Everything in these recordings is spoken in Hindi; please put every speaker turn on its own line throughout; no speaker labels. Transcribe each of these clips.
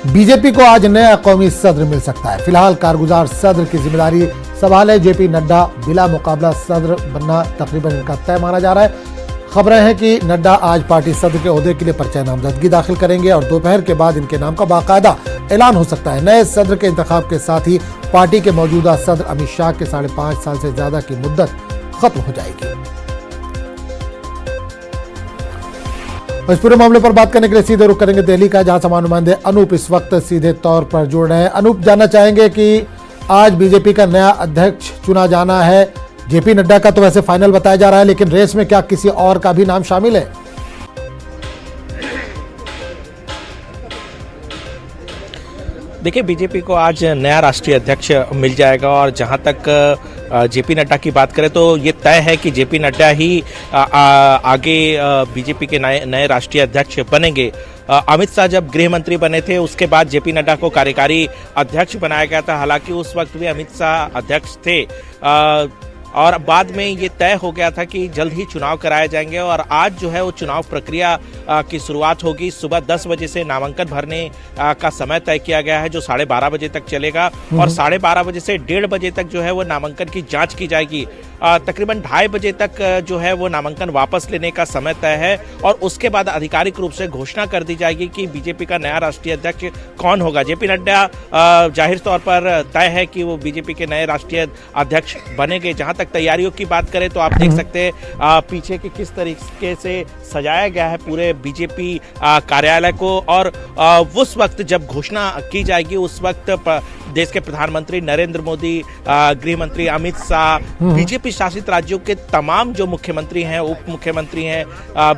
बीजेपी को आज नया कौमी सदर मिल सकता है। फिलहाल कारगुजार सदर की जिम्मेदारी संभाले जेपी नड्डा बिला मुकाबला सदर बनना तकरीबन इनका तय माना जा रहा है। खबरें हैं कि नड्डा आज पार्टी सदर के ओहदे के लिए पर्चा नामजदगी दाखिल करेंगे और दोपहर के बाद इनके नाम का बाकायदा ऐलान हो सकता है। नए सदर के इंतखाब के साथ ही पार्टी के मौजूदा सदर अमित शाह के 5.5 साल से ज्यादा की मुद्दत खत्म हो जाएगी। इस पूरे मामले पर बात करने के लिए सीधे रुख करेंगे दिल्ली का, जहां समान नुमाइंदे अनूप इस वक्त सीधे तौर पर जुड़ रहे हैं। अनूप, जानना चाहेंगे कि आज बीजेपी का नया अध्यक्ष चुना जाना है। जेपी नड्डा का तो वैसे फाइनल बताया जा रहा है, लेकिन रेस में क्या किसी और का भी नाम शामिल है?
देखिए, बीजेपी को आज नया राष्ट्रीय अध्यक्ष मिल जाएगा और जहां तक जेपी नड्डा की बात करें तो ये तय है कि जेपी नड्डा ही आगे बीजेपी के नए राष्ट्रीय अध्यक्ष बनेंगे। अमित शाह जब गृह मंत्री बने थे उसके बाद जेपी नड्डा को कार्यकारी अध्यक्ष बनाया गया था। हालांकि उस वक्त भी अमित शाह अध्यक्ष थे और बाद में ये तय हो गया था कि जल्द ही चुनाव कराए जाएंगे और आज जो है वो चुनाव प्रक्रिया की शुरुआत होगी। सुबह 10 बजे से नामांकन भरने का समय तय किया गया है, जो 12:30 बजे तक चलेगा और 12:30 बजे से 1:30 बजे तक जो है वो नामांकन की जांच की जाएगी। तकरीबन 2:30 बजे तक जो है वो नामांकन वापस लेने का समय तय है और उसके बाद आधिकारिक रूप से घोषणा कर दी जाएगी कि बीजेपी का नया राष्ट्रीय अध्यक्ष कौन होगा। जेपी नड्डा जाहिर तौर पर तय है कि वो बीजेपी के नए राष्ट्रीय अध्यक्ष बनेंगे। जहां तक तैयारियों की बात करें तो आप देख सकते हैं पीछे के किस तरीके से सजाया गया है पूरे बीजेपी कार्यालय को और उस वक्त जब घोषणा की जाएगी उस वक्त देश के प्रधानमंत्री नरेंद्र मोदी, गृह मंत्री अमित शाह, बीजेपी शासित राज्यों के तमाम जो मुख्यमंत्री हैं, उप मुख्यमंत्री हैं,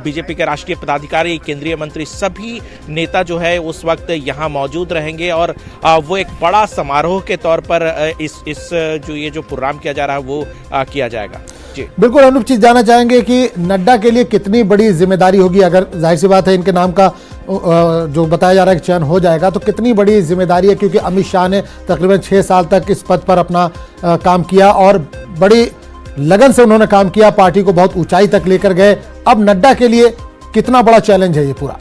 बीजेपी के राष्ट्रीय पदाधिकारी, केंद्रीय मंत्री, सभी नेता जो है उस वक्त यहाँ मौजूद रहेंगे और वो एक बड़ा समारोह के तौर पर इस जो ये जो प्रोग्राम किया जा रहा है वो किया जाएगा।
बिल्कुल अनूप, चीज जानना चाहेंगे कि नड्डा के लिए कितनी बड़ी जिम्मेदारी होगी? अगर जाहिर सी बात है इनके नाम का जो बताया जा रहा है कि चयन हो जाएगा, तो कितनी बड़ी जिम्मेदारी है? क्योंकि अमित शाह ने तकरीबन 6 साल तक इस पद पर अपना काम किया और बड़ी लगन से उन्होंने काम किया, पार्टी को बहुत ऊंचाई तक लेकर गए। अब नड्डा के लिए कितना बड़ा चैलेंज है ये पूरा?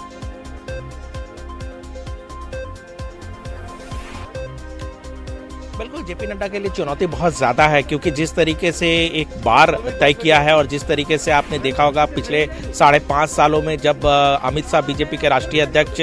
बिल्कुल, जेपी नड्डा के लिए चुनौती बहुत ज़्यादा है क्योंकि जिस तरीके से एक बार तय किया है और जिस तरीके से आपने देखा होगा पिछले 5.5 सालों में जब अमित शाह बीजेपी के राष्ट्रीय अध्यक्ष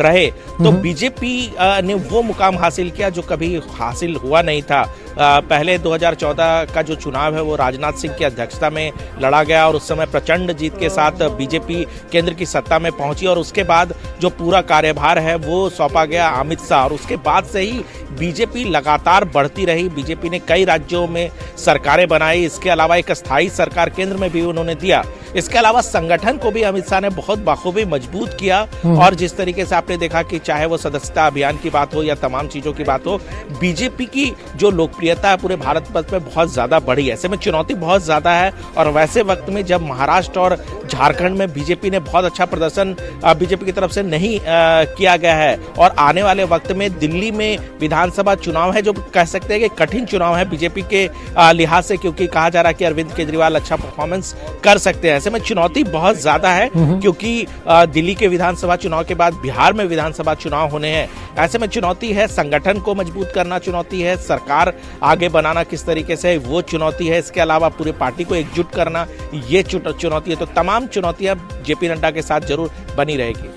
रहे तो बीजेपी ने वो मुकाम हासिल किया जो कभी हासिल हुआ नहीं था। पहले 2014 का जो चुनाव है वो राजनाथ सिंह की अध्यक्षता में लड़ा गया और उस समय प्रचंड जीत के साथ बीजेपी केंद्र की सत्ता में पहुंची और उसके बाद जो पूरा कार्यभार है वो सौंपा गया अमित शाह और उसके बाद से ही बीजेपी लगातार बढ़ती रही। बीजेपी ने कई राज्यों में सरकारें बनाई, इसके अलावा एक स्थायी सरकार केंद्र में भी उन्होंने दिया। इसके अलावा संगठन को भी अमित शाह ने बहुत बाखूबी मजबूत किया और जिस तरीके से आपने देखा कि चाहे वो सदस्यता अभियान की बात हो या तमाम चीजों की बात हो, बीजेपी की जो लोकप्रियता है पूरे भारत वर्ष में बहुत ज्यादा बढ़ी है। ऐसे में चुनौती बहुत ज्यादा है और वैसे वक्त में जब महाराष्ट्र और झारखंड में बीजेपी ने बहुत अच्छा प्रदर्शन बीजेपी की तरफ से नहीं किया गया है और आने वाले वक्त में दिल्ली में विधानसभा चुनाव है जो कह सकते हैं कि कठिन चुनाव है बीजेपी के लिहाज से, क्योंकि कहा जा रहा है कि अरविंद केजरीवाल अच्छा परफॉर्मेंस कर सकते हैं। ऐसे में चुनौती बहुत ज्यादा है क्योंकि दिल्ली के विधानसभा चुनाव के बाद बिहार में विधानसभा चुनाव होने हैं। ऐसे में चुनौती है, संगठन को मजबूत करना चुनौती है, सरकार आगे बनाना किस तरीके से वो चुनौती है, इसके अलावा पूरी पार्टी को एकजुट करना ये चुनौती है। तो तमाम चुनौतियां जेपी नड्डा के साथ जरूर बनी रहेगी।